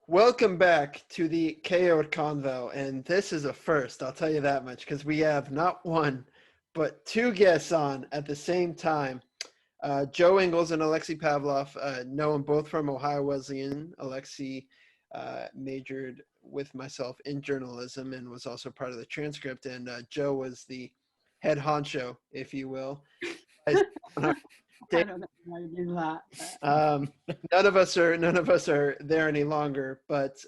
Welcome back to the KO Convo, and this is a first, I'll tell you that much, because we have not one, but two guests on at the same time. Joe Ingles and Aleksei Pavloff, know them both from Ohio Wesleyan. Aleksei majored with myself in journalism and was also part of the transcript, and Joe was the head honcho, if you will. I don't know how to do that. None of us are there any longer, but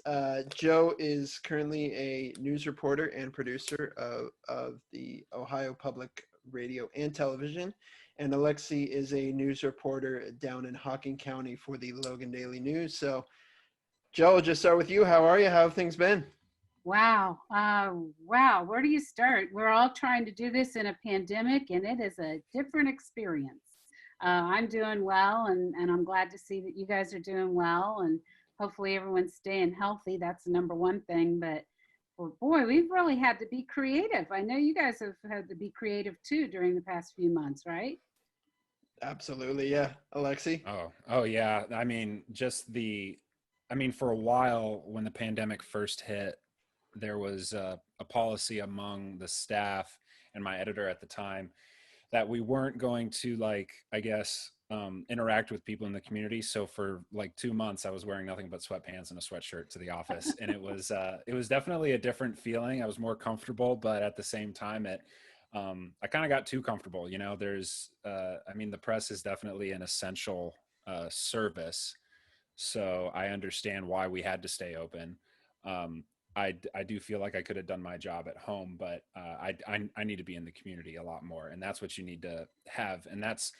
Joe is currently a news reporter and producer of the Ohio Public Radio and Television, and Aleksei is a news reporter down in Hocking County for the Logan Daily News. So, Joe, I'll just start with you. How are you? How have things been? Wow. Wow. Where do you start? We're all trying to do this in a pandemic, and it is a different experience. I'm doing well, and I'm glad to see that you guys are doing well, and hopefully everyone's staying healthy. That's the number one thing. But well, boy, we've really had to be creative. I know you guys have had to be creative too during the past few months, right? Absolutely, yeah. Aleksei? Oh yeah. For a while when the pandemic first hit, there was a policy among the staff and my editor at the time that we weren't going to interact with people in the community. So for like 2 months, I was wearing nothing but sweatpants and a sweatshirt to the office. And it was definitely a different feeling. I was more comfortable, but at the same time, I kind of got too comfortable. You know, the press is definitely an essential service. So I understand why we had to stay open. I do feel like I could have done my job at home, but I need to be in the community a lot more, and that's what you need to have. And that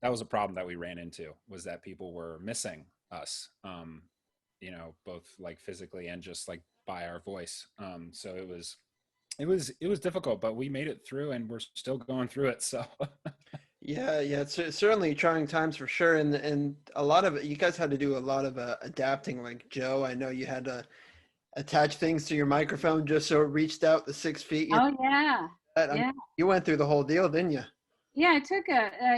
was a problem that we ran into, was that people were missing us, both like physically and just like by our voice. So it was difficult, but we made it through, and we're still going through it. So. Yeah, it's certainly trying times for sure, and a lot of it, you guys had to do a lot of adapting. Like Joe, I know you had to attach things to your microphone just so it reached out the 6 feet. Oh yeah, yeah, You went through the whole deal, didn't you? yeah. I took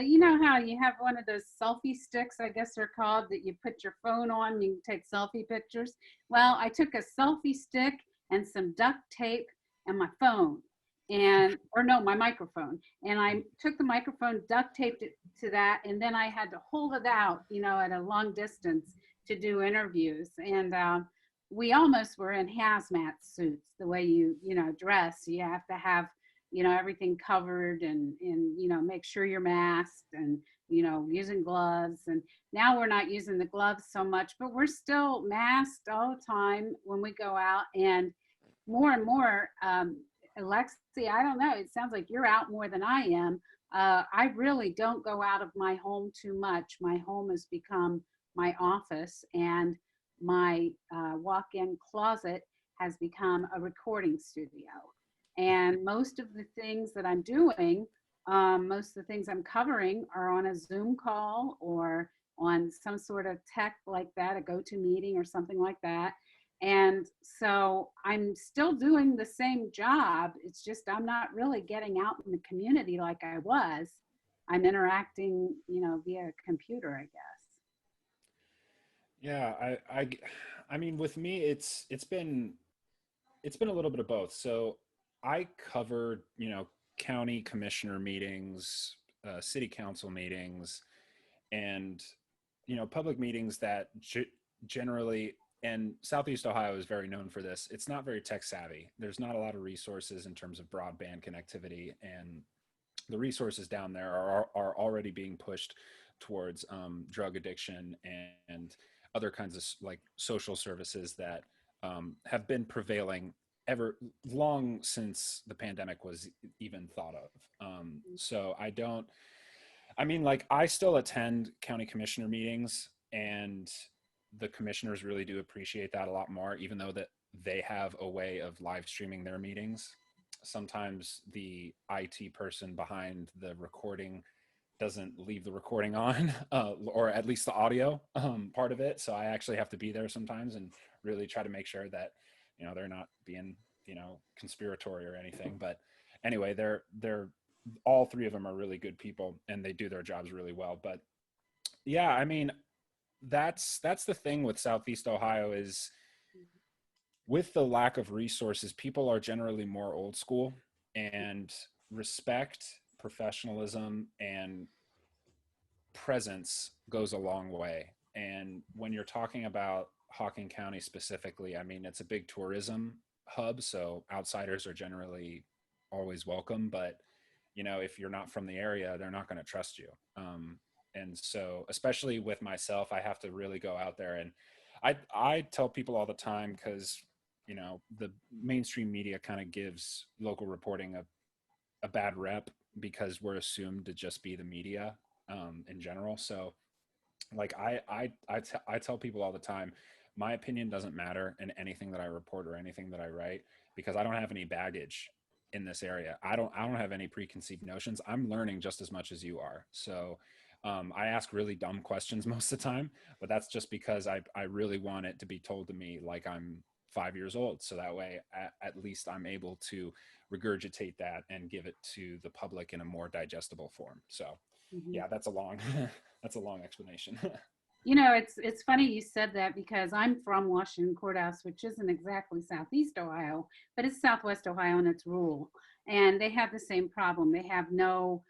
you know how you have one of those selfie sticks, I guess they're called, that you put your phone on and you can take selfie pictures. Well, I took a selfie stick and some duct tape and my phone, my microphone, and I took the microphone, duct taped it to that, and then I had to hold it out, at a long distance to do interviews. And we almost were in hazmat suits, the way you dress. You have to have everything covered, and make sure you're masked, and using gloves. And now we're not using the gloves so much, but we're still masked all the time when we go out. And more, Aleksei, I don't know, it sounds like you're out more than I am. I really don't go out of my home too much. My home has become my office, and my walk-in closet has become a recording studio. And most of the things that I'm doing, most of the things I'm covering are on a Zoom call or on some sort of tech like that, a GoToMeeting or something like that. And so I'm still doing the same job. It's just I'm not really getting out in the community like I was. I'm interacting, via computer, I guess. Yeah, with me, it's been a little bit of both. So I covered, county commissioner meetings, city council meetings, and public meetings that generally, and Southeast Ohio is very known for this. It's not very tech savvy. There's not a lot of resources in terms of broadband connectivity, and the resources down there are already being pushed towards drug addiction and other kinds of like social services that have been prevailing ever long since the pandemic was even thought of. So I still attend county commissioner meetings, and the commissioners really do appreciate that a lot more, even though that they have a way of live streaming their meetings. Sometimes the IT person behind the recording doesn't leave the recording on, or at least the audio part of it. So I actually have to be there sometimes and really try to make sure that, they're not being, conspiratory or anything. But anyway, they're all three of them are really good people, and they do their jobs really well. But yeah, that's the thing with Southeast Ohio is with the lack of resources, people are generally more old school, and respect, professionalism, and presence goes a long way. And when you're talking about Hocking County specifically, I mean, it's a big tourism hub, so outsiders are generally always welcome. But if you're not from the area, they're not going to trust you. And so, especially with myself, I have to really go out there. And I tell people all the time, because the mainstream media kind of gives local reporting a bad rep, because we're assumed to just be the media in general. So like I tell people all the time, my opinion doesn't matter in anything that I report or anything that I write, because I don't have any baggage in this area. I don't have any preconceived notions. I'm learning just as much as you are. So I ask really dumb questions most of the time, but that's just because I really want it to be told to me like I'm 5 years old. So that way, at least I'm able to regurgitate that and give it to the public in a more digestible form. So Mhm. yeah, that's a long, that's a long explanation. It's funny you said that, because I'm from Washington Courthouse, which isn't exactly Southeast Ohio, but it's Southwest Ohio and it's rural. And they have the same problem. They have no,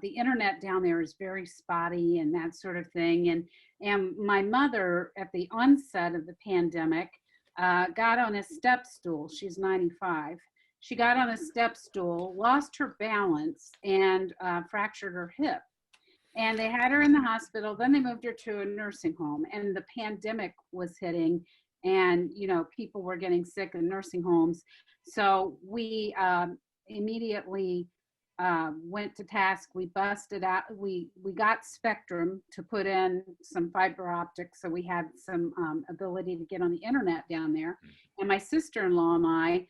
the internet down there is very spotty and that sort of thing. And my mother, at the onset of the pandemic, got on a step stool. She's 95. She got on a step stool, lost her balance, and fractured her hip, and they had her in the hospital. Then they moved her to a nursing home, and the pandemic was hitting, and people were getting sick in nursing homes. So we immediately went to task. We busted out. We got Spectrum to put in some fiber optics, so we had some ability to get on the internet down there. And my sister-in-law and I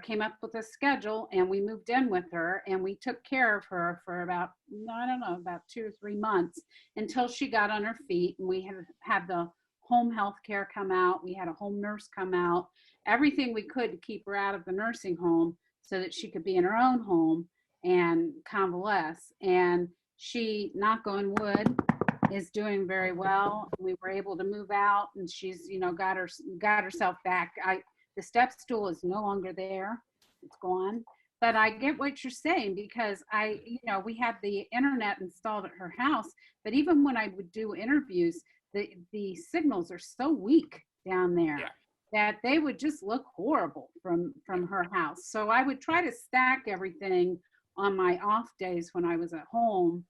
came up with a schedule, and we moved in with her, and we took care of her for about, I don't know, about 2 or 3 months, until she got on her feet. And we had the home health care come out. We had a home nurse come out, everything we could to keep her out of the nursing home so that she could be in her own home and convalesce. And she, knock on wood, is doing very well. We were able to move out, and she's got herself back. The step stool is no longer there. It's gone. But I get what you're saying, because we had the internet installed at her house, but even when I would do interviews, the signals are so weak down there, Yeah. that they would just look horrible from her house. So I would try to stack everything on my off days when I was at home,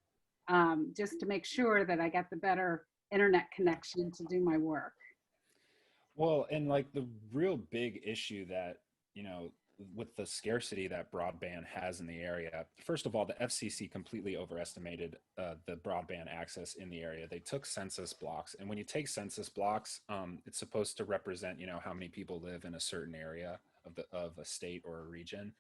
just to make sure that I got the better internet connection to do my work. Well, and like the real big issue that, with the scarcity that broadband has in the area, first of all, the FCC completely overestimated the broadband access in the area. They took census blocks, and when you take census blocks, it's supposed to represent, how many people live in a certain area of a state or a region.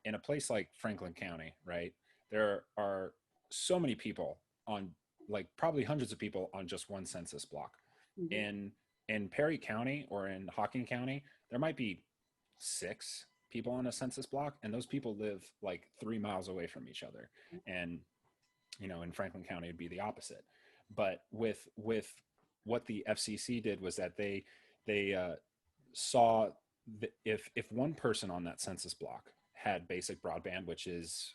In a place like Franklin County, right, there are so many people on, like, probably hundreds of people on just one census block. Mhm. In Perry County or in Hocking County, there might be 6 people on a census block, and those people live like 3 miles away from each other. And in Franklin County, it'd be the opposite. But with what the FCC did was that they saw that if one person on that census block had basic broadband, which is,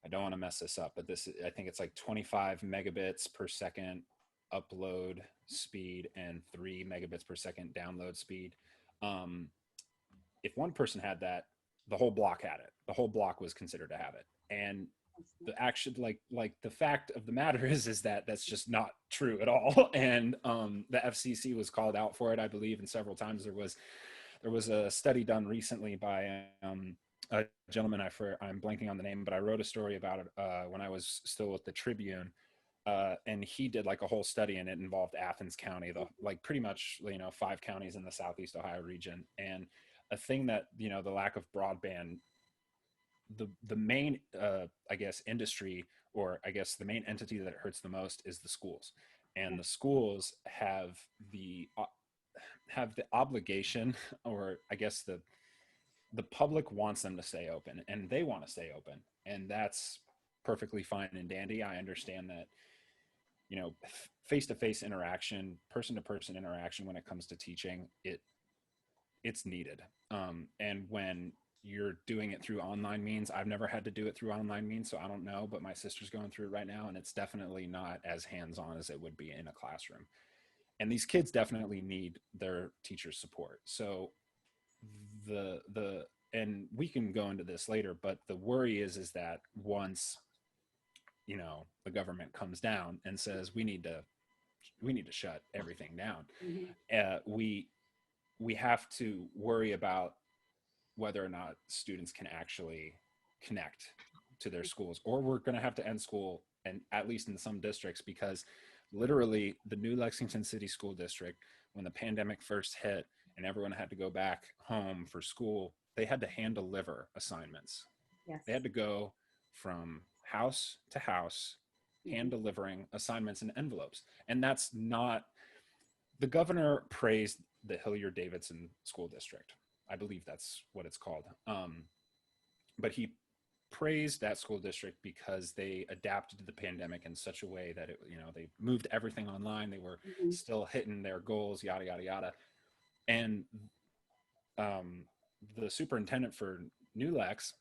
I don't want to mess this up, but I think it's like 25 megabits per second upload speed and 3 megabits per second download speed. If one person had that, the whole block had it. The whole block was considered to have it. And the action, like the fact of the matter is that that's just not true at all. And the FCC was called out for it, I believe, and several times. There was a study done recently by a gentleman, I'm blanking on the name, but I wrote a story about it when I was still with the Tribune. And he did like a whole study, and it involved Athens County, like pretty much 5 counties in the Southeast Ohio region. And a thing that the lack of broadband, the main I guess industry, or I guess the main entity that it hurts the most is the schools. And the schools have the obligation, or I guess the public wants them to stay open, and they want to stay open, and that's perfectly fine and dandy. I understand that face-to-face interaction, person-to-person interaction when it comes to teaching, it's needed. And when you're doing it through online means, I've never had to do it through online means, so I don't know, but my sister's going through it right now, and it's definitely not as hands-on as it would be in a classroom. And these kids definitely need their teacher's support. So and we can go into this later, but the worry is that once, you know, the government comes down and says we need to shut everything down, we have to worry about whether or not students can actually connect to their schools, or we're going to have to end school, and at least in some districts, because literally the New Lexington City School District, when the pandemic first hit and everyone had to go back home for school, they had to hand deliver assignments. Yes. They had to go from house to house, hand delivering assignments in envelopes. And that's not, the governor praised the Hilliard-Davidson School District. I believe that's what it's called. But he praised that school district because they adapted to the pandemic in such a way that they moved everything online. They were still hitting their goals, yada, yada, yada. And the superintendent for New Lex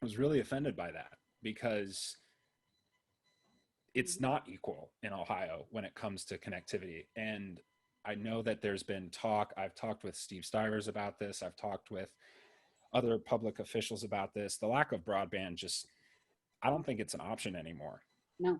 was really offended by that, because it's not equal in Ohio when it comes to connectivity. And I know that there's been talk. I've talked with Steve Stivers about this. I've talked with other public officials about this. The lack of broadband I don't think it's an option anymore. No,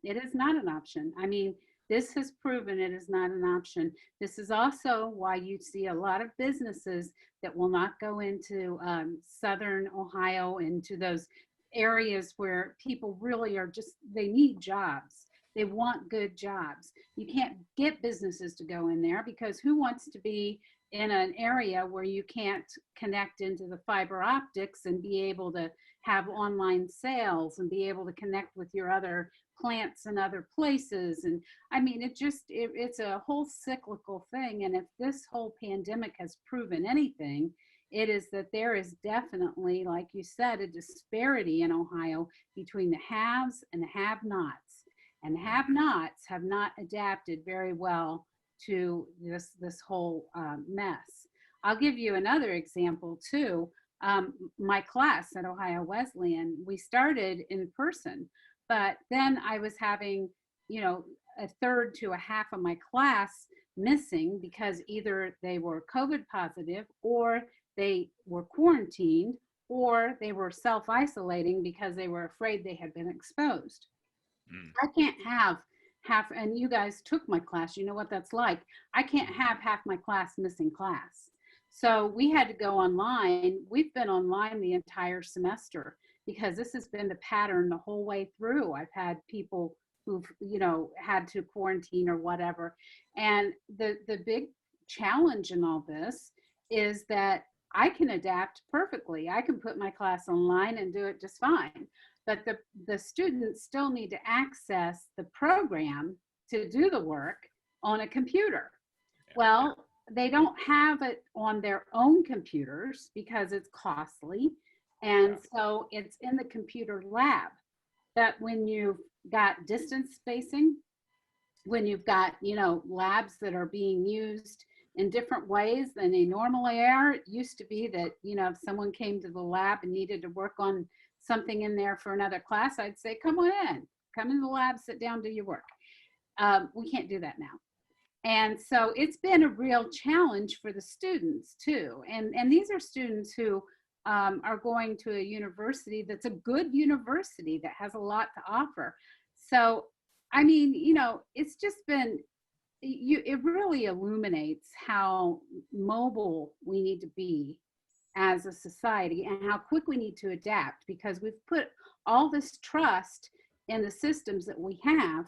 it is not an option. I mean, this has proven it is not an option. This is also why you see a lot of businesses that will not go into Southern Ohio, into those areas where people really are they need jobs. They want good jobs. You can't get businesses to go in there, because who wants to be in an area where you can't connect into the fiber optics and be able to have online sales and be able to connect with your other plants and other places? And I mean, it's a whole cyclical thing. And if this whole pandemic has proven anything, it is that there is definitely, like you said, a disparity in Ohio between the haves and the have-nots. And have-nots have not adapted very well to this whole mess. I'll give you another example too. My class at Ohio Wesleyan, we started in person, but then I was having, a third to a half of my class missing because either they were COVID positive, or they were quarantined, or they were self-isolating because they were afraid they had been exposed. I can't have half, and you guys took my class, you know what that's like. I can't have half my class missing class. So we had to go online. We've been online the entire semester because this has been the pattern the whole way through. I've had people who've, had to quarantine or whatever. And the big challenge in all this is that I can adapt perfectly. I can put my class online and do it just fine. But the students still need to access the program to do the work on a computer. Well, they don't have it on their own computers because it's costly. And so it's in the computer lab. But when you've got distance spacing, when you've got, labs that are being used in different ways than they normally are, it used to be that, if someone came to the lab and needed to work on something in there for another class, I'd say, come in the lab, sit down, do your work. We can't do that now. And so it's been a real challenge for the students too. And these are students who are going to a university that's a good university that has a lot to offer. So, I mean, it's just been, it really illuminates how mobile we need to be as a society and how quick we need to adapt, because we've put all this trust in the systems that we have,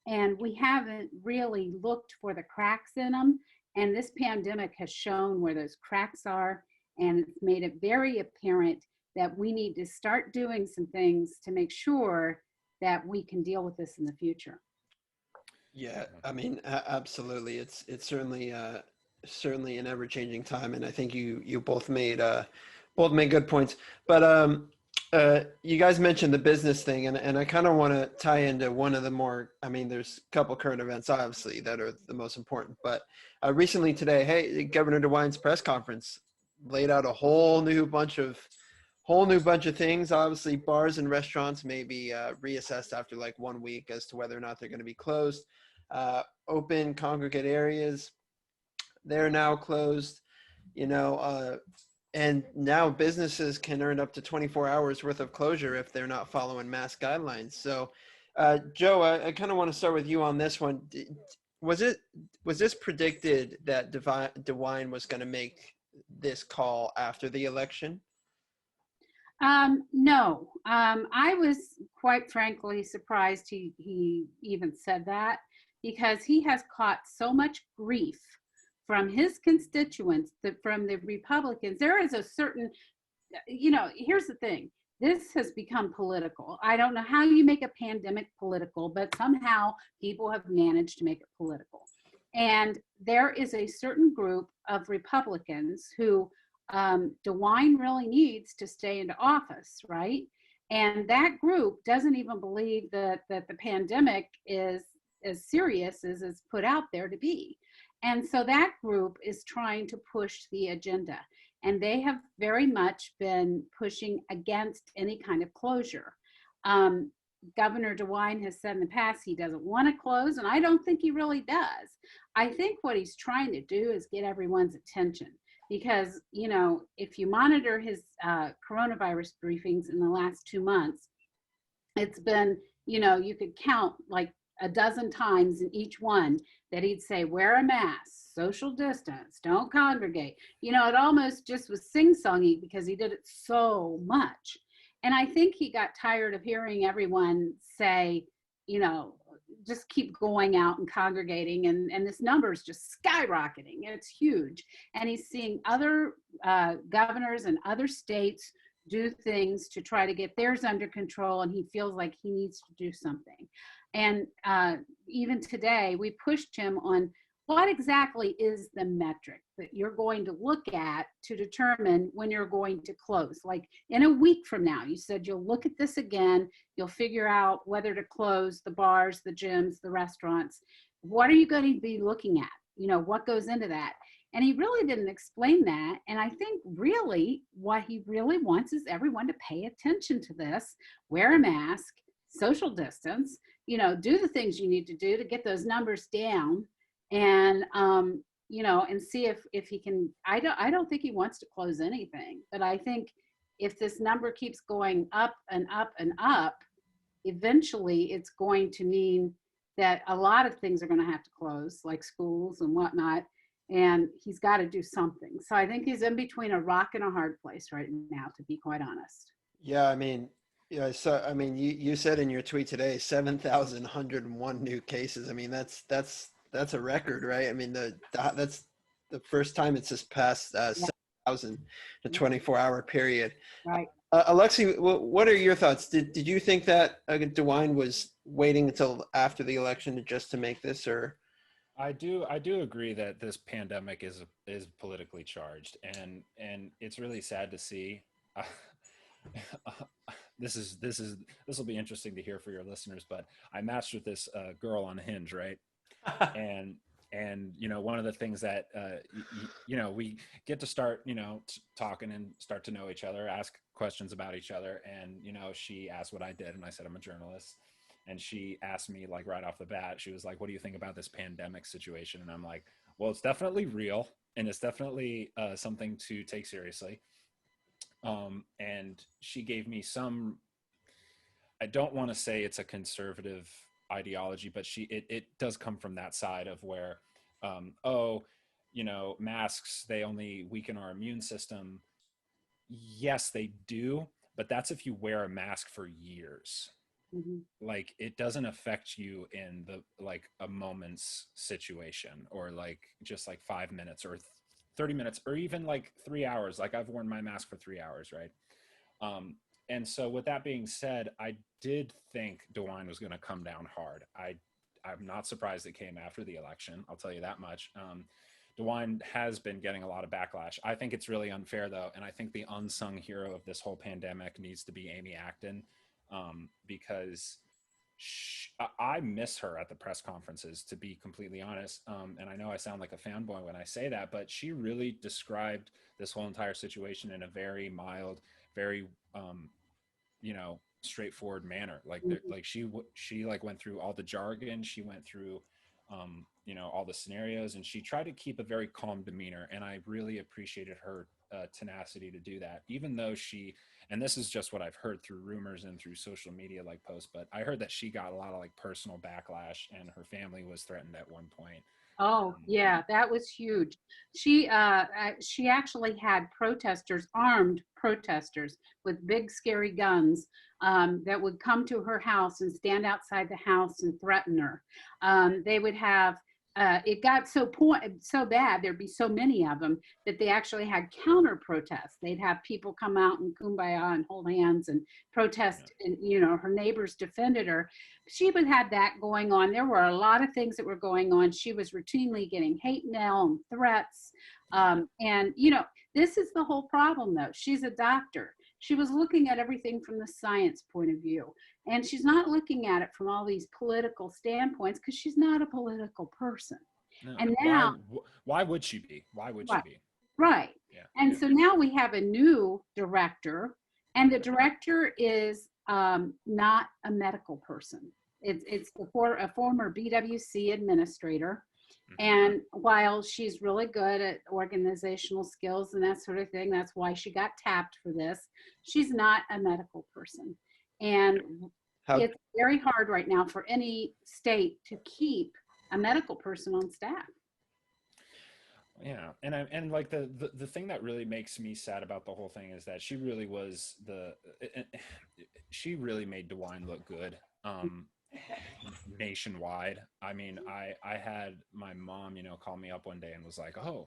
and we haven't really looked for the cracks in them. And this pandemic has shown where those cracks are, and it's made it very apparent that we need to start doing some things to make sure that we can deal with this in the future. Yeah, I mean, absolutely. It's certainly certainly an ever-changing time, and I think you both made good points. But You guys mentioned the business thing, and I kind of want to tie into one of the more, I mean, there's a couple current events, obviously, that are the most important. But recently today, hey, Governor DeWine's press conference laid out a whole new bunch of things. Obviously, bars and restaurants may be reassessed after like 1 week as to whether or not they're going to be closed. Open congregate areas, they're now closed. You know, and now businesses can earn up to 24 hours worth of closure if they're not following mask guidelines. So, Joe, I kind of want to start with you on this one. Was this predicted that DeWine was going to make this call after the election? No, I was quite frankly surprised he even said that, because he has caught so much grief from his constituents, from the Republicans. There is a certain, here's the thing. This has become political. I don't know how you make a pandemic political, but somehow people have managed to make it political. And there is a certain group of Republicans who DeWine really needs to stay into office, right? And that group doesn't even believe that the pandemic is as serious as it's put out there to be. And so that group is trying to push the agenda. And they have very much been pushing against any kind of closure. Governor DeWine has said in the past he doesn't want to close, and I don't think he really does. I think what he's trying to do is get everyone's attention, because, if you monitor his coronavirus briefings in the last 2 months, it's been, you could count like a dozen times in each one that he'd say, wear a mask, social distance, don't congregate. It almost just was sing-songy because he did it so much. And I think he got tired of hearing everyone say, just keep going out and congregating. And this number is just skyrocketing. It's huge. And he's seeing other governors and other states do things to try to get theirs under control. And he feels like he needs to do something. And even today, we pushed him on what exactly is the metric that you're going to look at to determine when you're going to close. Like in a week from now, you said you'll look at this again, you'll figure out whether to close the bars, the gyms, the restaurants. What are you going to be looking at? What goes into that? And he really didn't explain that. And I think really what he really wants is everyone to pay attention to this, wear a mask, social distance, do the things you need to do to get those numbers down, and and see if he can. I don't think he wants to close anything, but I think if this number keeps going up and up and up, eventually it's going to mean that a lot of things are going to have to close, like schools and whatnot, and he's got to do something. So I think he's in between a rock and a hard place right now, to be quite honest. Yeah, I mean, yeah. So I mean, you said in your tweet today 7,101 new cases. I mean, that's a record, right? I mean, that's the first time it's just passed 7,000 in a 24-hour period. Right. Aleksei, what are your thoughts? Did you think that DeWine was waiting until after the election just to make this, or? I do agree that this pandemic is politically charged, and it's really sad to see. This will be interesting to hear for your listeners, but I matched with this girl on Hinge, right? and one of the things that we get to start talking and start to know each other, ask questions about each other, and she asked what I did, and I said I'm a journalist, and she asked me like right off the bat, she was like, what do you think about this pandemic situation? And I'm like, well, it's definitely real, and it's definitely something to take seriously. And she gave me some, I don't want to say it's a conservative ideology, but it does come from that side of where, masks, they only weaken our immune system. Yes, they do, but that's if you wear a mask for years. Mm-hmm. Like it doesn't affect you in the like a moment's situation, or like just like 5 minutes or 30 minutes or even like 3 hours. Like I've worn my mask for 3 hours, right? And so with that being said, I did think DeWine was going to come down hard. I'm not surprised it came after the election. I'll tell you that much. DeWine has been getting a lot of backlash. I think it's really unfair, though, and I think the unsung hero of this whole pandemic needs to be Amy Acton, because I miss her at the press conferences, to be completely honest. And I know I sound like a fanboy when I say that, but she really described this whole entire situation in a very mild, very, straightforward manner. Like she like went through all the jargon. She went through, all the scenarios, and she tried to keep a very calm demeanor. And I really appreciated her tenacity to do that, even though and this is just what I've heard through rumors and through social media like posts, but I heard that she got a lot of like personal backlash, and her family was threatened at one point. Oh, yeah, that was huge. She actually had protesters, armed protesters with big scary guns, that would come to her house and stand outside the house and threaten her. They would have, it got so bad, there'd be so many of them that they actually had counter protests. They'd have people come out and kumbaya and hold hands and protest, and her neighbors defended her. She would have that going on. There were a lot of things that were going on. She was routinely getting hate mail and threats. And this is the whole problem, though. She's a doctor. She was looking at everything from the science point of view, and she's not looking at it from all these political standpoints, because she's not a political person. No. And now, why would she be? Why would right, she be? right. Yeah. And so now we have a new director, and the director is not a medical person. It's a former BWC administrator. And while she's really good at organizational skills and that sort of thing, that's why she got tapped for this, she's not a medical person. And it's very hard right now for any state to keep a medical person on staff. Yeah, and like the thing that really makes me sad about the whole thing is that she really was she really made DeWine look good. Nationwide. I mean, I had my mom, call me up one day and was like, "Oh,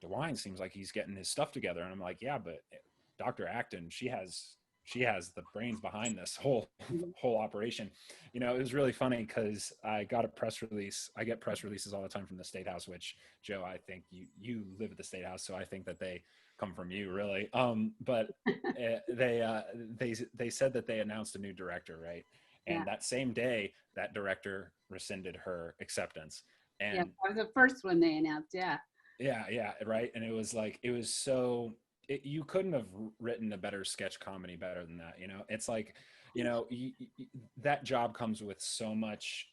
DeWine seems like he's getting his stuff together." And I'm like, "Yeah, but Dr. Acton, she has the brains behind this whole operation." It was really funny because I got a press release. I get press releases all the time from the State House, which, Joe, I think you live at the State House, so I think that they come from you, really. But they said that they announced a new director, right? And that same day, that director rescinded her acceptance. And that was the first one they announced. Yeah, right. And it was like, it was so, you couldn't have written a better sketch comedy better than that. It's like, that job comes with so much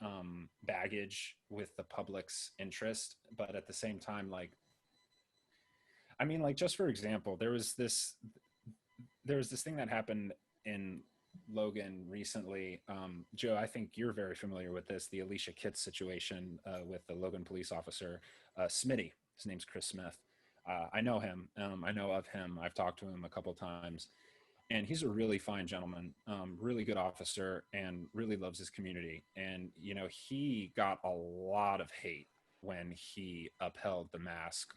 baggage with the public's interest. But at the same time, like, I mean, like, just for example, there was this thing that happened in Logan recently. Joe, I think you're very familiar with this, the Alicia Kitts situation with the Logan police officer, Smitty. His name's Chris Smith. I know him. I know of him. I've talked to him a couple times, and he's a really fine gentleman, really good officer, and really loves his community. And, he got a lot of hate when he upheld the mask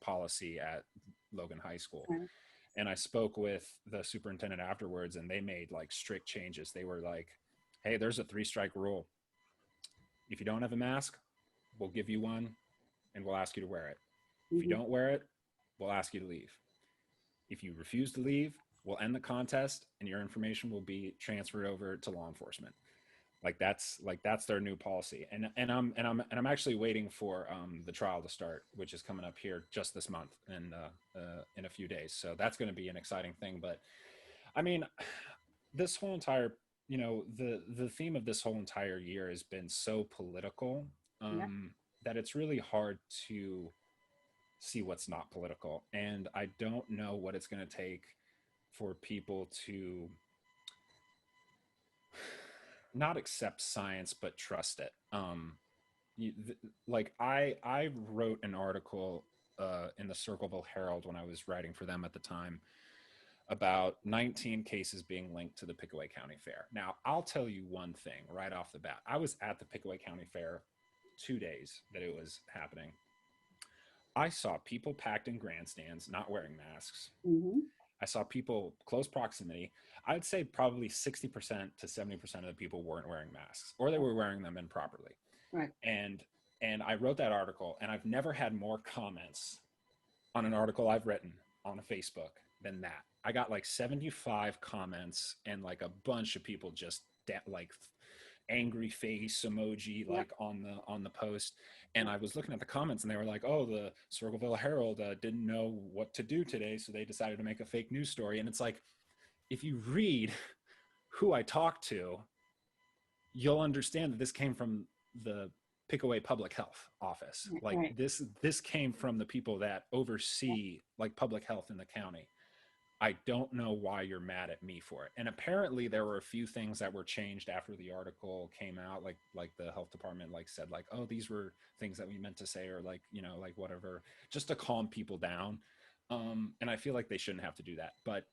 policy at Logan High School. Right. And I spoke with the superintendent afterwards, and they made like strict changes. They were like, "Hey, there's a 3-strike rule. If you don't have a mask, we'll give you one and we'll ask you to wear it. If you don't wear it, we'll ask you to leave. If you refuse to leave, we'll end the contest and your information will be transferred over to law enforcement." That's their new policy. And I'm actually waiting for the trial to start, which is coming up here just this month and in a few days. So that's going to be an exciting thing. But I mean, this whole entire, the theme of this whole entire year has been so political that it's really hard to see what's not political. And I don't know what it's going to take for people to not accept science, but trust it. I wrote an article in the Circleville Herald when I was writing for them at the time about 19 cases being linked to the Pickaway County Fair. Now, I'll tell you one thing right off the bat. I was at the Pickaway County Fair 2 days that it was happening. I saw people packed in grandstands not wearing masks. I saw people close proximity. I'd say probably 60% to 70% of the people weren't wearing masks, or they were wearing them improperly. Right. And And I wrote that article, and I've never had more comments on an article I've written on Facebook than that. I got like 75 comments and like a bunch of people just like angry face emoji Yep. like on the post. And I was looking at the comments, and they were like, oh, the Circleville Herald didn't know what to do today, so they decided to make a fake news story. And it's like, if you read who I talked to, you'll understand that this came from the Pickaway Public Health Office. Like Right. this came from the people that oversee like public health in the county. I don't know why you're mad at me for it. And apparently there were a few things that were changed after the article came out, like the health department like said like, oh, these were things that we meant to say, or like, you know, like whatever, just to calm people down. And I feel like they shouldn't have to do that. But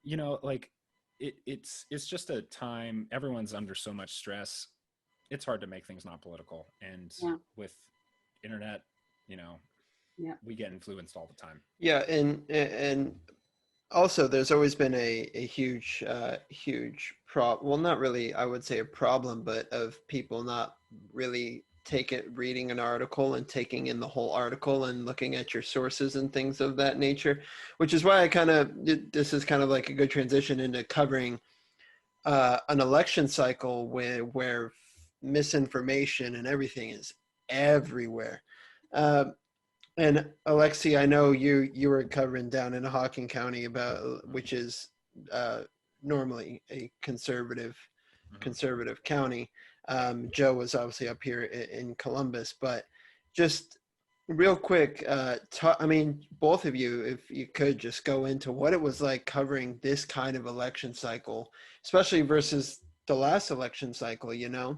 you know, like it's just a time, everyone's under so much stress. It's hard to make things not political. And Yeah. with internet, you know, Yeah. we get influenced all the time. Yeah, and also there's always been a huge well, not really, I would say a problem, but of people not really reading an article and taking in the whole article and looking at your sources and things of that nature, which is why this is kind of like a good transition into covering an election cycle where misinformation and everything is everywhere. And Aleksei, I know you were covering down in Hocking County which is normally a conservative county. Joe was obviously up here in Columbus, but just real quick, I mean, both of you, if you could just go into what it was like covering this kind of election cycle, especially versus the last election cycle, you know,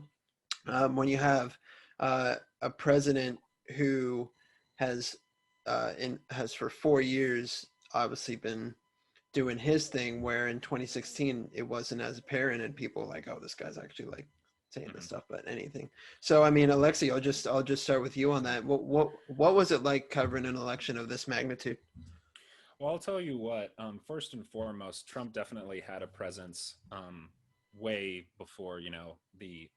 when you have a president who has has for 4 years obviously been doing his thing, where in 2016 it wasn't as apparent and people were like, oh, this guy's actually like saying this stuff, but anything. So I mean, Aleksei, I'll just start with you on that. What was it like covering an election of this magnitude? Well, I'll tell you what. First and foremost, Trump definitely had a presence way before, you know, the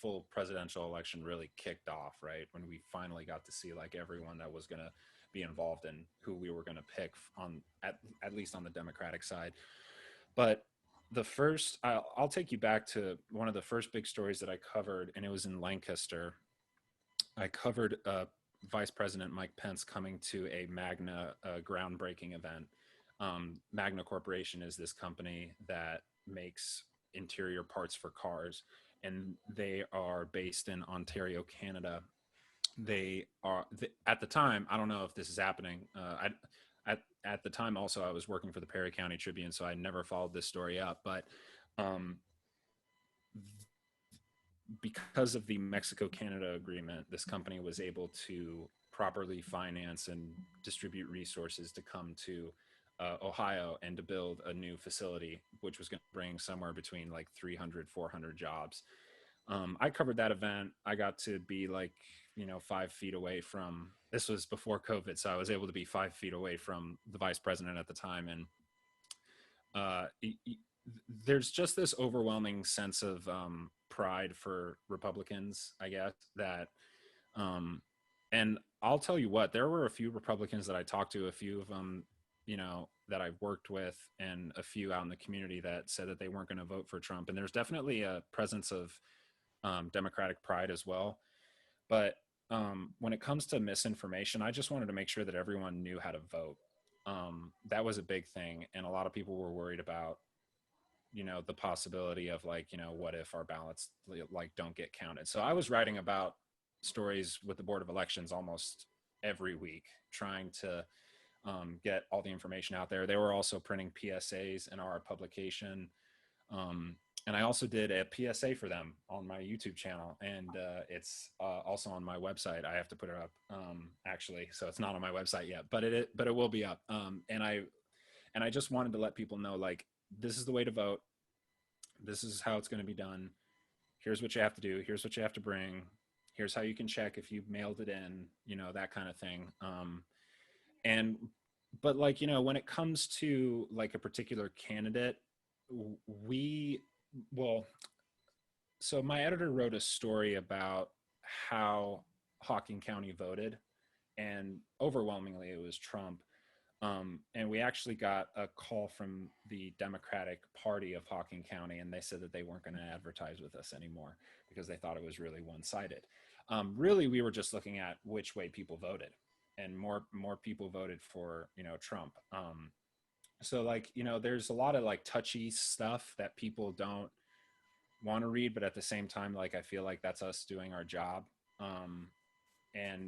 full presidential election really kicked off. Right when we finally got to see like everyone that was going to be involved in who we were going to pick on at least on the Democratic side. But the first, I'll take you back to one of the first big stories that I covered, and it was in Lancaster. I covered Vice President Mike Pence coming to a Magna groundbreaking event. Magna Corporation is this company that makes interior parts for cars, and they are based in Ontario, Canada. They are at the time, I don't know if this is happening. At the time also, I was working for the Perry County Tribune, so I never followed this story up. But because of the Mexico-Canada agreement, this company was able to properly finance and distribute resources to come to Ohio and to build a new facility, which was going to bring somewhere between like 300, 400 jobs. I covered that event. I got to be like, 5 feet away from, this was before COVID, so I was able to be 5 feet away from the vice president at the time. And there's just this overwhelming sense of pride for Republicans, I guess, that, and I'll tell you what, there were a few Republicans that I talked to, a few of them, that I've worked with, and a few out in the community that said that they weren't going to vote for Trump. And there's definitely a presence of Democratic pride as well. But when it comes to misinformation, I just wanted to make sure that everyone knew how to vote. That was a big thing. And a lot of people were worried about, the possibility of like, what if our ballots like don't get counted? So I was writing about stories with the Board of Elections almost every week, trying to get all the information out there. They were also printing PSAs in our publication. And I also did a PSA for them on my YouTube channel, and it's also on my website. I have to put it up, actually, so it's not on my website yet, but it will be up. And I just wanted to let people know, like, this is the way to vote. This is how it's going to be done. Here's what you have to do. Here's what you have to bring. Here's how you can check if you mailed it in. That kind of thing. But like, when it comes to like a particular candidate, so my editor wrote a story about how Hocking County voted, and overwhelmingly it was Trump. And we actually got a call from the Democratic Party of Hocking County, and they said that they weren't going to advertise with us anymore because they thought it was really one-sided. Really, we were just looking at which way people voted, and more people voted for, Trump. So like, there's a lot of like touchy stuff that people don't want to read, but at the same time, like, I feel like that's us doing our job.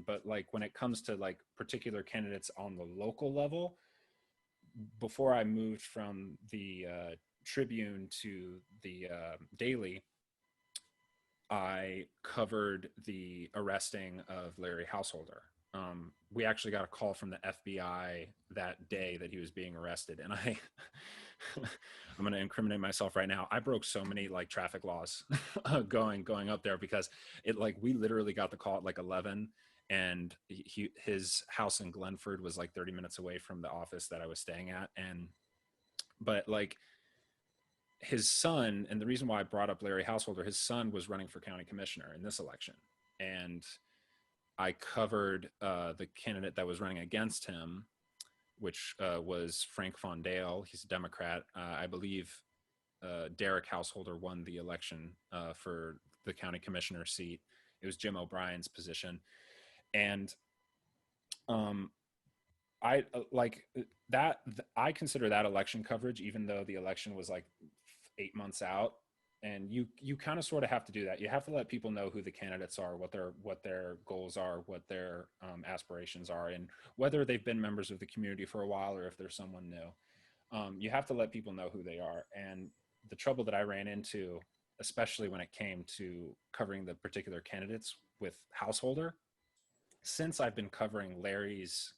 But like when it comes to like particular candidates on the local level, before I moved from the Tribune to the Daily, I covered the arresting of Larry Householder. We actually got a call from the FBI that day that he was being arrested, and I'm going to incriminate myself right now. I broke so many like traffic laws going up there, because it, like, we literally got the call at like 11, and his house in Glenford was like 30 minutes away from the office that I was staying at. But like his son, and the reason why I brought up Larry Householder, his son was running for county commissioner in this election, and I covered the candidate that was running against him, which was Frank Fondale. He's a Democrat. I believe Derek Householder won the election for the county commissioner seat. It was Jim O'Brien's position. And I like that. I consider that election coverage, even though the election was like 8 months out. And you kind of sort of have to do that. You have to let people know who the candidates are, what their goals are, what their aspirations are, and whether they've been members of the community for a while or if they're someone new. You have to let people know who they are. And the trouble that I ran into, especially when it came to covering the particular candidates with Householder, since I've been covering Larry's,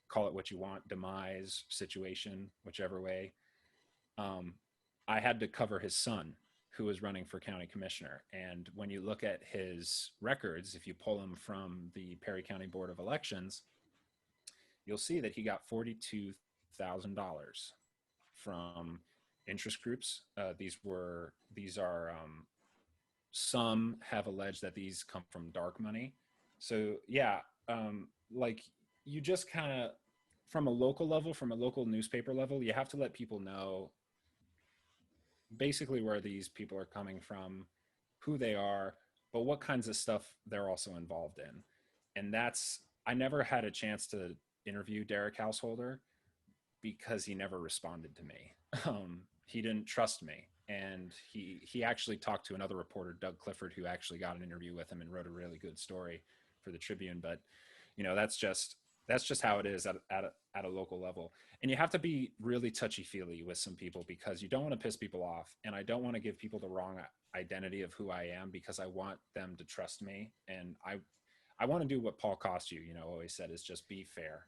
call it what you want, demise, situation, whichever way, I had to cover his son, who was running for county commissioner. And when you look at his records, if you pull them from the Perry County Board of Elections, you'll see that he got $42,000 from interest groups. These are some have alleged that these come from dark money. So yeah, like you just kind of, from a local level, from a local newspaper level, you have to let people know basically where these people are coming from, who they are, but what kinds of stuff they're also involved in. And I never had a chance to interview Derek Householder because he never responded to me. He didn't trust me. And he actually talked to another reporter, Doug Clifford, who actually got an interview with him and wrote a really good story for the Tribune. But, that's just how it is at a local level. And you have to be really touchy-feely with some people, because you don't want to piss people off. And I don't want to give people the wrong identity of who I am, because I want them to trust me. And I want to do what Paul Costu, always said, is just be fair,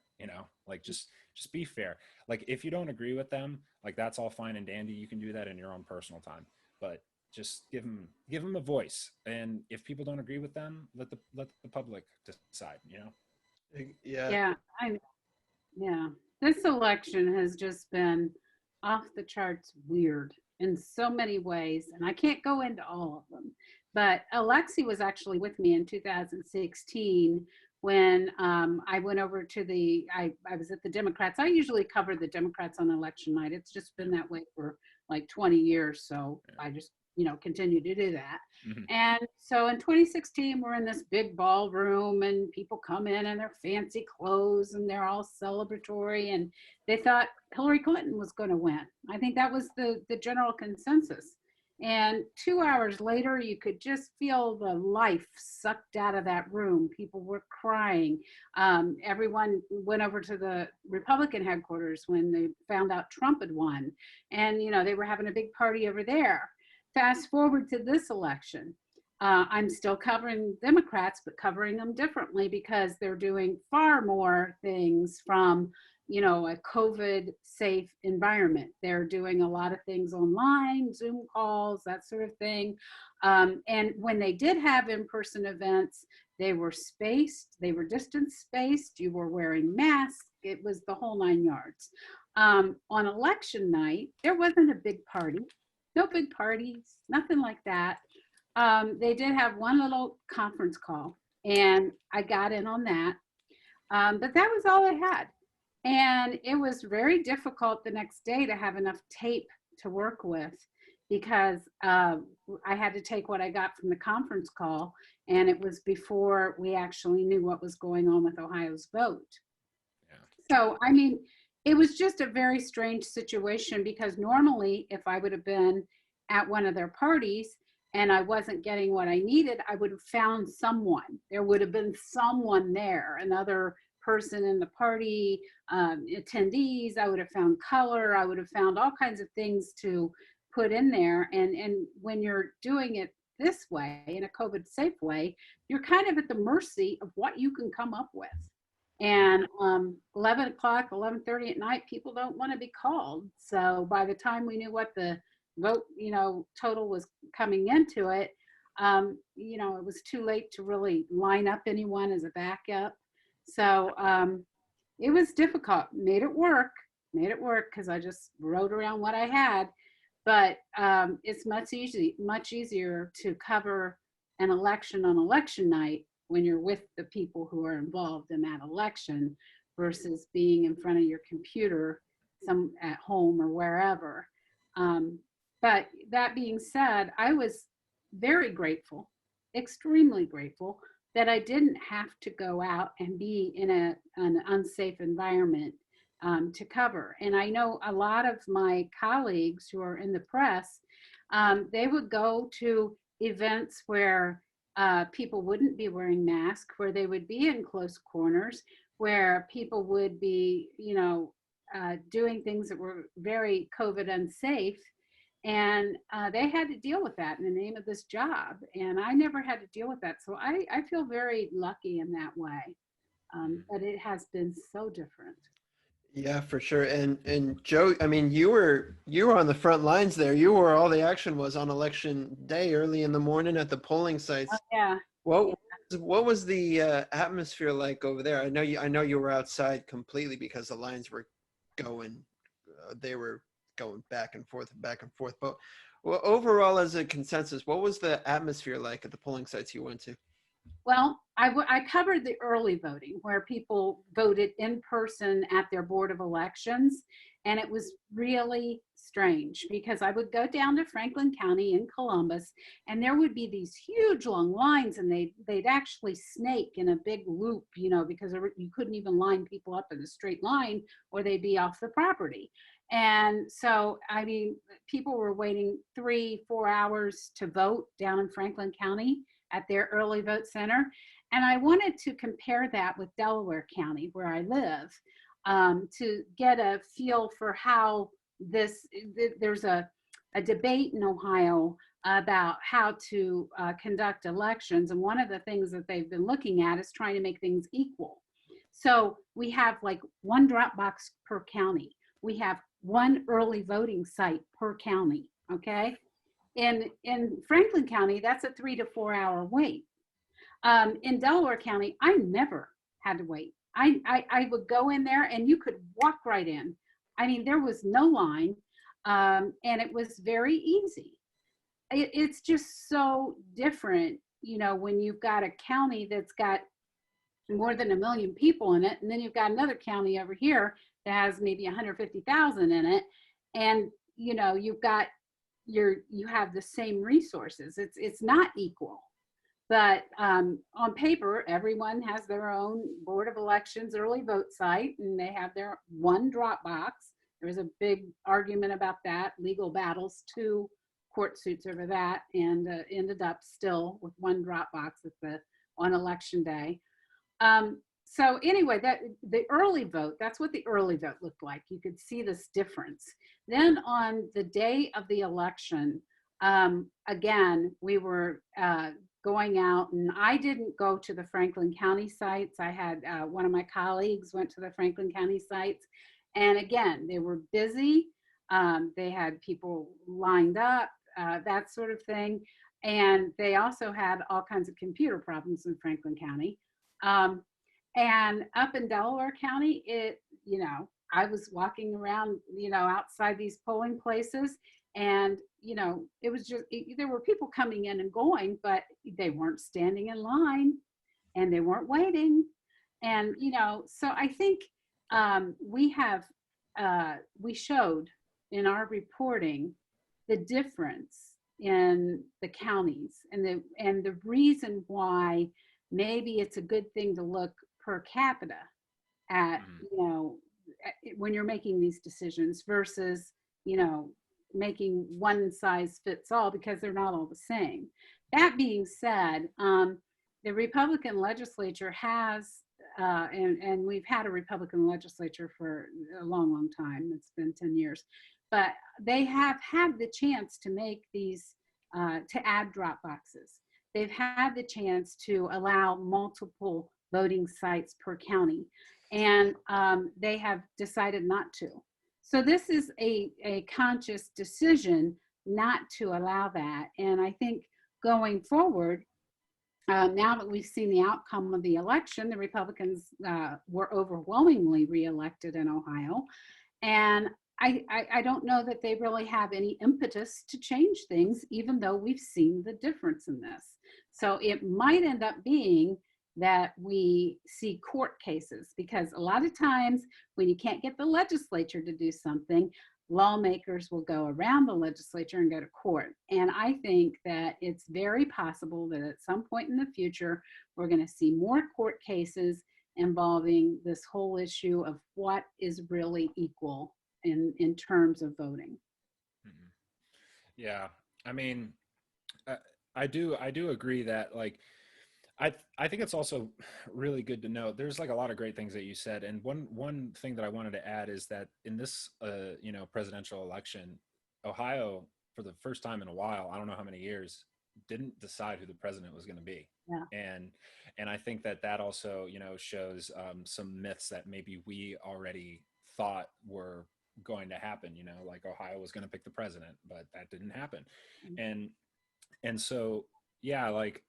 like just be fair. Like if you don't agree with them, like that's all fine and dandy. You can do that in your own personal time, but just give them a voice. And if people don't agree with them, let the public decide, Yeah. Yeah. This election has just been off the charts weird in so many ways, and I can't go into all of them. But Aleksei was actually with me in 2016 when I went over to I was at the Democrats. I usually cover the Democrats on election night. It's just been that way for like 20 years. So I just, continue to do that. Mm-hmm. And so in 2016, we're in this big ballroom and people come in their fancy clothes and they're all celebratory, and they thought Hillary Clinton was going to win. I think that was the general consensus. And 2 hours later, you could just feel the life sucked out of that room. People were crying. Everyone went over to the Republican headquarters when they found out Trump had won. And, they were having a big party over there. Fast forward to this election. I'm still covering Democrats, but covering them differently because they're doing far more things from a COVID safe environment. They're doing a lot of things online, Zoom calls, that sort of thing. And when they did have in-person events, they were spaced, they were distance spaced, you were wearing masks, it was the whole 9 yards. On election night, there wasn't a big party, no big parties, nothing like that. They did have one little conference call, and I got in on that. But that was all I had. And it was very difficult the next day to have enough tape to work with because I had to take what I got from the conference call, and it was before we actually knew what was going on with Ohio's vote. Yeah. So, I mean, it was just a very strange situation because normally, if I would have been at one of their parties and I wasn't getting what I needed, I would have found someone. There would have been someone there, another person in the party, attendees. I would have found color. I would have found all kinds of things to put in there. And when you're doing it this way, in a COVID safe way, you're kind of at the mercy of what you can come up with. And 11 o'clock, 11:30 at night, people don't want to be called. So by the time we knew what the vote, total was coming into it, it was too late to really line up anyone as a backup. So it was difficult. Made it work because I just wrote around what I had. But it's much easier to cover an election on election night when you're with the people who are involved in that election versus being in front of your computer, some at home or wherever. But that being said, I was very grateful, extremely grateful that I didn't have to go out and be in an unsafe environment to cover. And I know a lot of my colleagues who are in the press, they would go to events where people wouldn't be wearing masks, where they would be in close corners, where people would be, doing things that were very COVID unsafe. And they had to deal with that in the name of this job. And I never had to deal with that. So I feel very lucky in that way. But it has been so different. Yeah, for sure. And Joe, I mean, you were on the front lines there. You were where all the action was on election day, early in the morning at the polling sites. Yeah. What was the atmosphere like over there? I know you were outside completely because the lines were going, they were going back and forth. But well, overall, as a consensus, what was the atmosphere like at the polling sites you went to? Well, I covered the early voting where people voted in person at their board of elections. And it was really strange because I would go down to Franklin County in Columbus and there would be these huge long lines and they'd actually snake in a big loop, because you couldn't even line people up in a straight line or they'd be off the property. And so, I mean, people were waiting 3-4 hours to vote down in Franklin County at their early vote center. And I wanted to compare that with Delaware County, where I live, to get a feel for how there's a debate in Ohio about how to conduct elections. And one of the things that they've been looking at is trying to make things equal. So we have like one drop box per county. We have one early voting site per county, okay? In Franklin County, that's a 3 to 4 hour wait. In Delaware County, I never had to wait. I would go in there and you could walk right in. I mean, there was no line, and it was very easy. It's just so different, when you've got a county that's got more than 1 million people in it, and then you've got another county over here that has maybe 150,000 in it, and you have the same resources. It's not equal. But on paper, everyone has their own Board of Elections early vote site, and they have their one drop box. There was a big argument about that, legal battles, 2 court suits over that, and ended up still with one drop box on election day. So anyway, the early vote, that's what the early vote looked like. You could see this difference. Then on the day of the election, again, we were going out, and I didn't go to the Franklin County sites. I had one of my colleagues went to the Franklin County sites, and again, they were busy. They had people lined up, that sort of thing. And they also had all kinds of computer problems in Franklin County. And up in Delaware County, I was walking around, outside these polling places, and it was just there were people coming in and going, but they weren't standing in line, and they weren't waiting, and so I think we showed in our reporting the difference in the counties, and the reason why maybe it's a good thing to look per capita at, when you're making these decisions versus, making one size fits all, because they're not all the same. That being said, the Republican legislature has, and we've had a Republican legislature for a long, long time. It's been 10 years, but they have had the chance to make these, to add drop boxes. They've had the chance to allow multiple voting sites per county, and they have decided not to. So this is a conscious decision not to allow that. And I think going forward, now that we've seen the outcome of the election, the Republicans were overwhelmingly reelected in Ohio. And I don't know that they really have any impetus to change things, even though we've seen the difference in this. So it might end up being that we see court cases, because a lot of times when you can't get the legislature to do something, lawmakers will go around the legislature and go to court. And I think that it's very possible that at some point in the future, we're going to see more court cases involving this whole issue of what is really equal in terms of voting. Yeah, I mean, I do agree that, like, I think it's also really good to know there's like a lot of great things that you said. And one thing that I wanted to add is that in this, presidential election, Ohio, for the first time in a while, I don't know how many years, didn't decide who the president was going to be. Yeah. And I think that also, shows some myths that maybe we already thought were going to happen, like Ohio was going to pick the president, but that didn't happen. Mm-hmm. And so, yeah, like,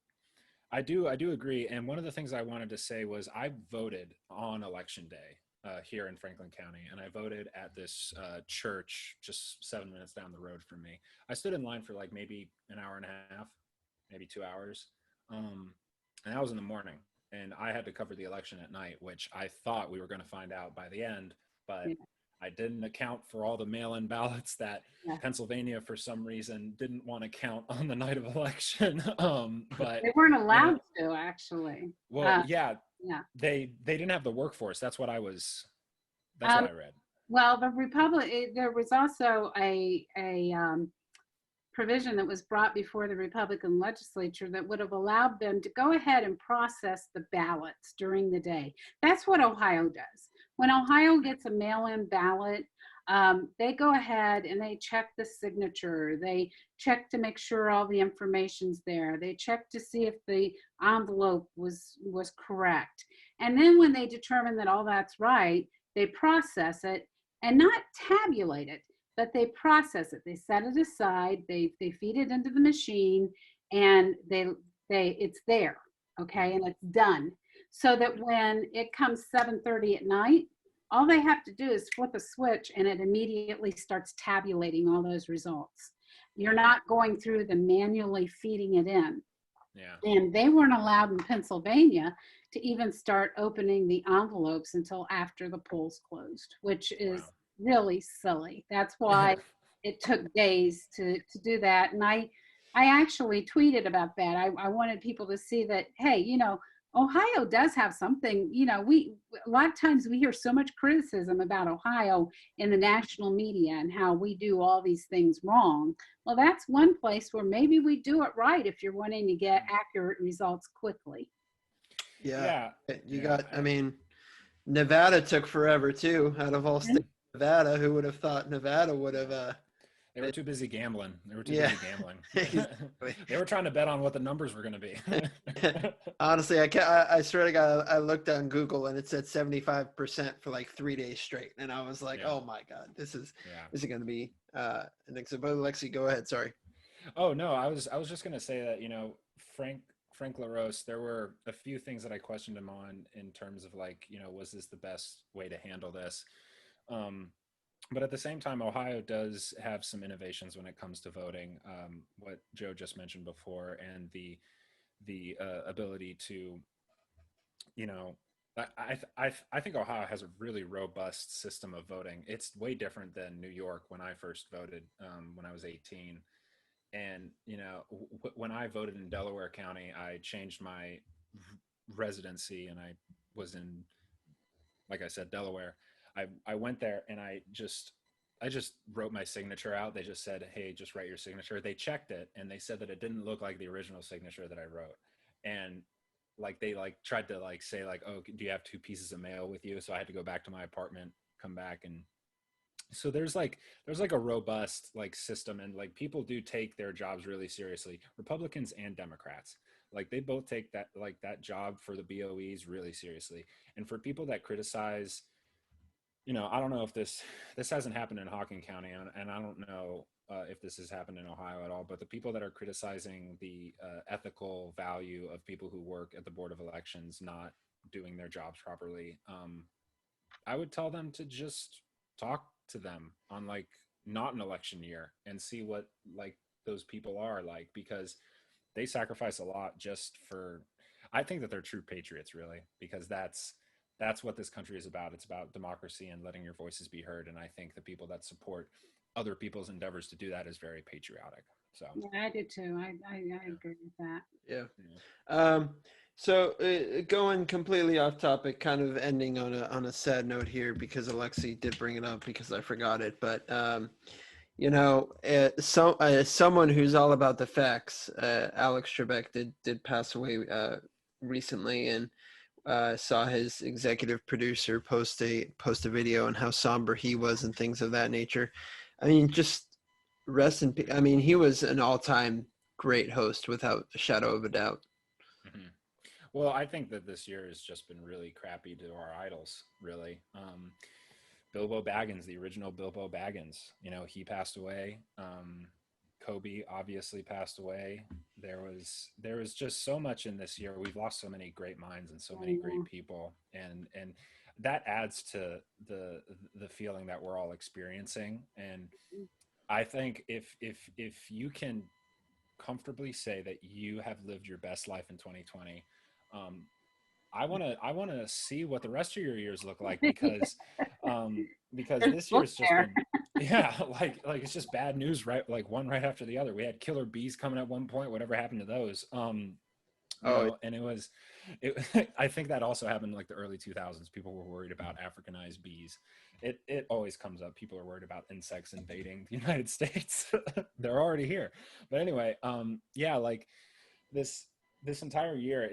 I do agree. And one of the things I wanted to say was I voted on election day here in Franklin County, and I voted at this church just 7 minutes down the road from me. I stood in line for like maybe an hour and a half, maybe 2 hours. And that was in the morning, and I had to cover the election at night, which I thought we were going to find out by the end, but I didn't account for all the mail-in ballots that Pennsylvania, for some reason, didn't want to count on the night of election. But they weren't allowed to, actually. Well, they didn't have the workforce. That's what I read. Well, there was also a provision that was brought before the Republican legislature that would have allowed them to go ahead and process the ballots during the day. That's what Ohio does. When Ohio gets a mail-in ballot, they go ahead and they check the signature. They check to make sure all the information's there. They check to see if the envelope was correct. And then when they determine that all that's right, they process it, and not tabulate it, but they process it. They set it aside, they feed it into the machine, and it's there, okay, and it's done. So that when it comes 7:30 at night, all they have to do is flip a switch and it immediately starts tabulating all those results. You're not going through the manually feeding it in. Yeah. And they weren't allowed in Pennsylvania to even start opening the envelopes until after the polls closed, which is really silly. That's why it took days to do that. And I actually tweeted about that. I wanted people to see that, hey, Ohio does have something, a lot of times we hear so much criticism about Ohio in the national media and how we do all these things wrong. Well, that's one place where maybe we do it right if you're wanting to get accurate results quickly. Yeah. I mean, Nevada took forever too. Out of all states, Nevada, who would have thought Nevada would have they were too busy gambling. They were trying to bet on what the numbers were going to be. Honestly, I swear to God, I looked on Google and it said 75% for like 3 days straight, and I was like, "Oh my God, this is going to be." But Aleksei, go ahead. Sorry. Oh no, I was just going to say that Frank LaRose, there were a few things that I questioned him on in terms of like, was this the best way to handle this? But at the same time, Ohio does have some innovations when it comes to voting. What Joe just mentioned before, and the ability to, you know, I think Ohio has a really robust system of voting. It's way different than New York when I first voted when I was 18. And when I voted in Delaware County, I changed my residency, and I was in, like I said, Delaware. I went there and I just wrote my signature out. They just said, "Hey, just write your signature." They checked it and they said that it didn't look like the original signature that I wrote. And like they like tried to like say like, "Oh, do you have two pieces of mail with you?" So I had to go back to my apartment, come back, and so there's like a robust like system, and like people do take their jobs really seriously. Republicans and Democrats, like they both take that job for the BOEs really seriously. And for people that criticize, I don't know if this hasn't happened in Hocking County, and I don't know if this has happened in Ohio at all, but the people that are criticizing the ethical value of people who work at the Board of Elections not doing their jobs properly, I would tell them to just talk to them on like not an election year and see what like those people are like, because they sacrifice a lot just for, I think that they're true patriots really, because that's what this country is about. It's about democracy and letting your voices be heard. And I think the people that support other people's endeavors to do that is very patriotic. So Yeah, I do too. I agree with that. Yeah. yeah. So going completely off topic, kind of ending on a sad note here, because Aleksei did bring it up because I forgot it. But someone who's all about the facts, Alex Trebek did pass away recently, and saw his executive producer post a video on how somber he was and things of that nature. I mean, just rest in peace. I mean, he was an all-time great host without a shadow of a doubt. Mm-hmm. Well, I think that this year has just been really crappy to our idols, really. Bilbo Baggins, the original Bilbo Baggins, he passed away. Kobe obviously passed away. There was just so much in this year. We've lost so many great minds and so many great people, and that adds to the feeling that we're all experiencing. And I think if you can comfortably say that you have lived your best life in 2020, I want to see what the rest of your years look like, because There's this book year's just there. been, yeah, like it's just bad news, right? Like one right after the other. We had killer bees coming at one point. Whatever happened to those? And I think that also happened in like the early 2000s. People were worried about Africanized bees. It always comes up. People are worried about insects invading the United States. They're already here. But anyway, yeah, like this entire year,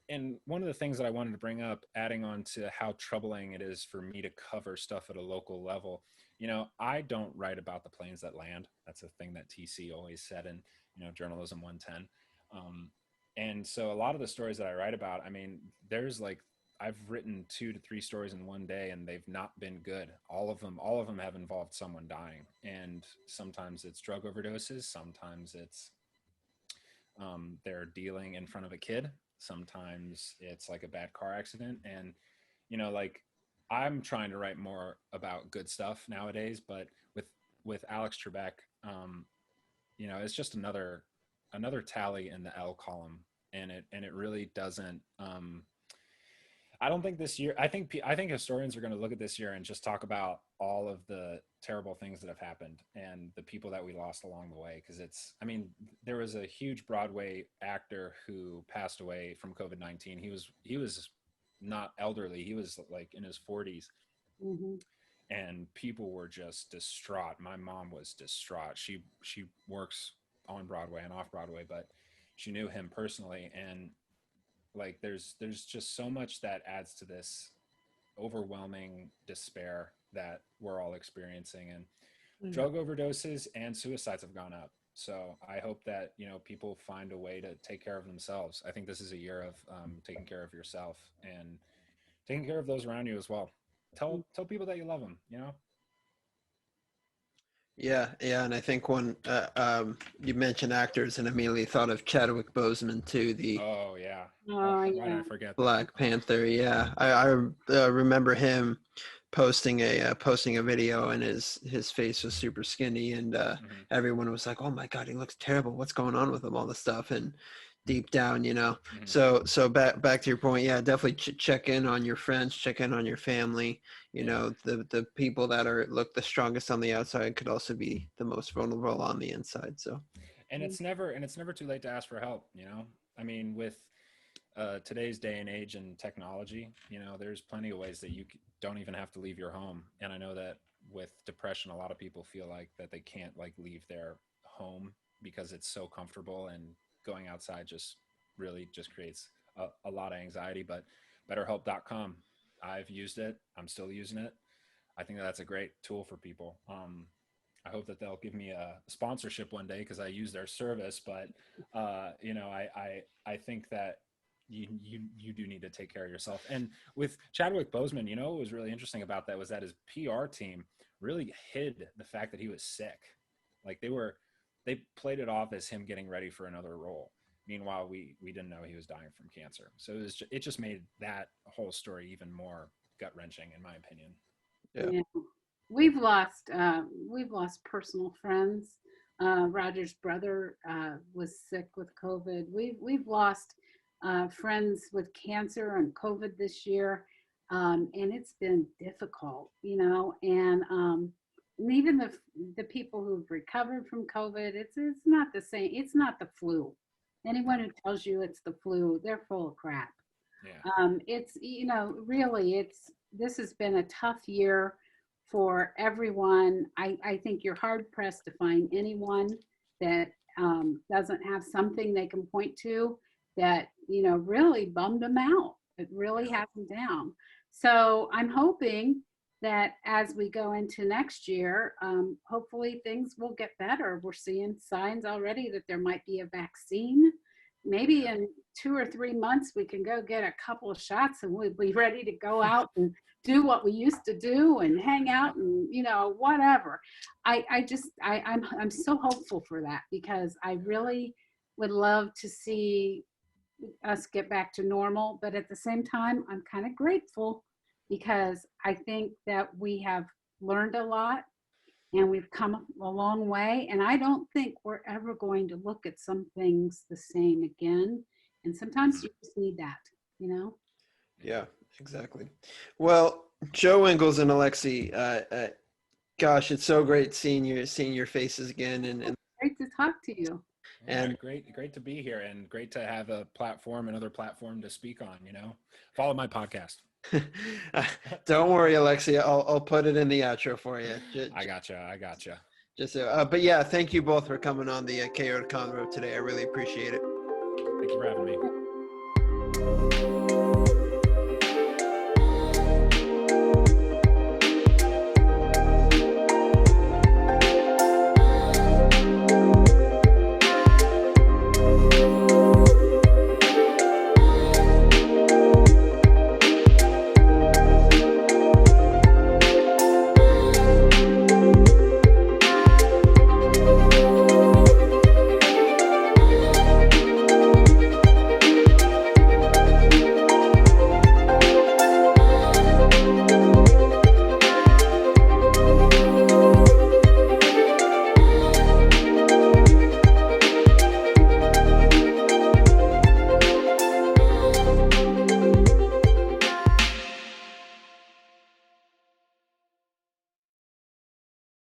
and one of the things that I wanted to bring up, adding on to how troubling it is for me to cover stuff at a local level, I don't write about the planes that land. That's a thing that TC always said in, Journalism 110. And so a lot of the stories that I write about, I mean, I've written 2 to 3 stories in one day, and they've not been good. All of them have involved someone dying. And sometimes it's drug overdoses. Sometimes it's, they're dealing in front of a kid. Sometimes it's like a bad car accident. And, like I'm trying to write more about good stuff nowadays, but with Alex Trebek, it's just another tally in the L column. And it really doesn't, I don't think this year, I think historians are going to look at this year and just talk about all of the terrible things that have happened and the people that we lost along the way. Cause there was a huge Broadway actor who passed away from COVID-19. He was not elderly. He was like in his 40s. Mm-hmm. And people were just distraught. My mom was distraught. She works on Broadway and off Broadway, but she knew him personally. And like there's just so much that adds to this overwhelming despair that we're all experiencing, and drug overdoses and suicides have gone up. So I hope that people find a way to take care of themselves. I think this is a year of taking care of yourself and taking care of those around you as well. Tell people that you love them. Yeah, and I think when you mentioned actors, and immediately thought of Chadwick Boseman too, the Oh yeah. Oh, Why did yeah. I forget Black that? Panther. Yeah, I remember him posting a video, and his face was super skinny, and everyone was like, "Oh my God, he looks terrible. What's going on with him?" All this stuff, and deep down, So back to your point, yeah, definitely check in on your friends, check in on your family. The people that look the strongest on the outside could also be the most vulnerable on the inside. So, and it's never too late to ask for help. I mean, with today's day and age and technology, there's plenty of ways that you don't even have to leave your home. And I know that with depression, a lot of people feel like that they can't leave their home because it's so comfortable, and going outside just creates a lot of anxiety. But BetterHelp.com, I've used it. I'm still using it. I think that's a great tool for people. I hope that they'll give me a sponsorship one day because I use their service. But I think that you do need to take care of yourself. And with Chadwick Boseman, what was really interesting about that was that his PR team really hid the fact that he was sick. They played it off as him getting ready for another role. Meanwhile, we didn't know he was dying from cancer. So it just made that whole story even more gut-wrenching, in my opinion. Yeah. We've lost personal friends. Roger's brother was sick with COVID. We've lost friends with cancer and COVID this year, and it's been difficult, and even the people who've recovered from COVID, it's not the same. It's not the flu. Anyone who tells you it's the flu, they're full of crap. Yeah. It's really this has been a tough year for everyone. I think you're hard pressed to find anyone that doesn't have something they can point to that really bummed them out. It really has them down. So I'm hoping that as we go into next year, hopefully things will get better. We're seeing signs already that there might be a vaccine. Maybe in 2 or 3 months, we can go get a couple of shots and we'll be ready to go out and do what we used to do and hang out and, whatever. I'm so hopeful for that because I really would love to see us get back to normal. But at the same time, I'm kind of grateful because I think that we have learned a lot and we've come a long way. And I don't think we're ever going to look at some things the same again. And sometimes you just need that, Yeah, exactly. Well, Joe, Ingles, and Aleksei, gosh, it's so great seeing your faces again. And great to talk to you. And great to be here, and great to have a platform, another platform to speak on. Follow my podcast. Don't worry, Aleksei. I'll put it in the outro for you. I gotcha. But yeah, thank you both for coming on the Chaotic Convo today. I really appreciate it. Thank you for having me.